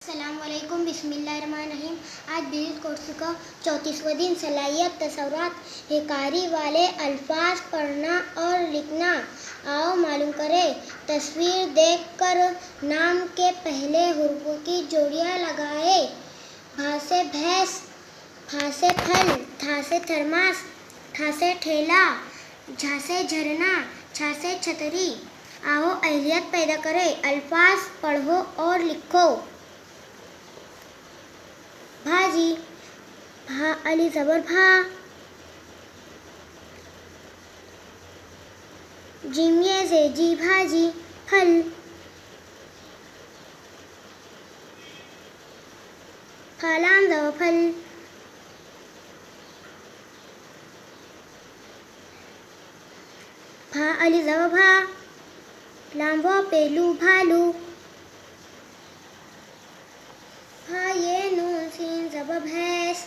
अस्सलामुअलैकुम बिस्मिल्लाहिर्रहमानिर्रहीम। आज बिज़नेस कोर्स का 34वां दिन सलाहियत तसव्वुरात हिकारी वाले अल्फाज पढ़ना और लिखना। आओ मालूम करें। तस्वीर देखकर नाम के पहले हुर्फ़ों की जोड़ियाँ लगाएं। भा से भैंस, फा से फल, था से थर्मास, ठा से ठेला, झा से झरना, छा से छतरी। आओ अहलियत पैदा करें। अल्फाज पढ़ो और लिखो। भाजी, भा अली ज़बर भा, जीम ये से जी भाजी, फल, फा लाम ज़बर फल, भा अली ज़बर भा, लाम वो पेलू भालू, भा ये नून सीन ज़बर भैंस,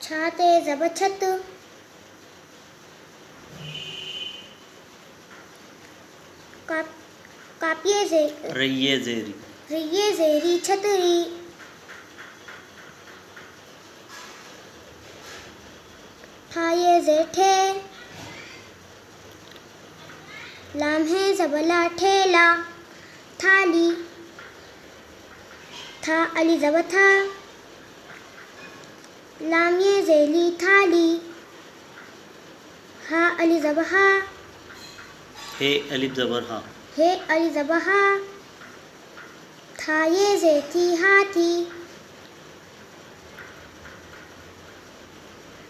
छा ते ज़बर छत, कापिये से रैये ज़ेरी, रिये ज़ेरी छतरी, फाये ज़ेठे, लाम है ज़बला ठेला, थाली, था अली ज़बर था, लाम ये ज़ेली थाली, हा अली ज़बर हा, हे अलिफ ज़बर हा, हे अली ज़बर हा, था ये ज़ेती हाथी,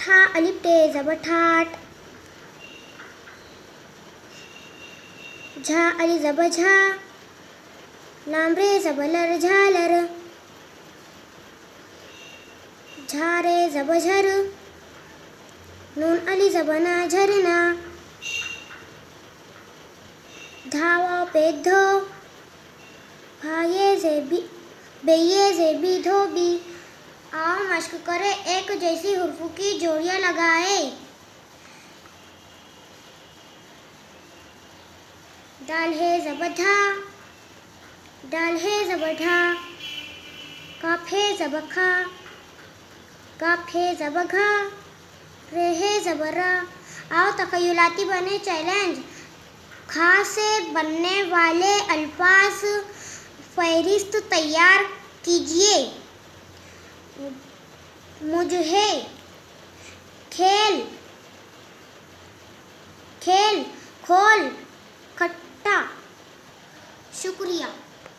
ठा अलिफ टे ज़बर ठाट, झा अली ज़बर झा, लाम रे ज़बर लर झालर, झा रे ज़बर झर, नून अली ज़बर ना झरना, धा वाव पे धो, भा ये से भी, बेये से भी धोबी। आओ मश्क करें। एक जैसी हुर्फ़ों की जोड़ियाँ लगाएं। दाल है ज़बर धा, डाल है ज़बर ढा, काफ है ज़बर खा, काफ है ज़बर घा, रे है ज़बर रा। आओ तख़य्युलाती बने चैलेंज। खा से बनने वाले अल्फाज फ़हरिस्त तैयार कीजिए। मुझे, खेल, खेल, खोल, खट्टा। शुक्रिया।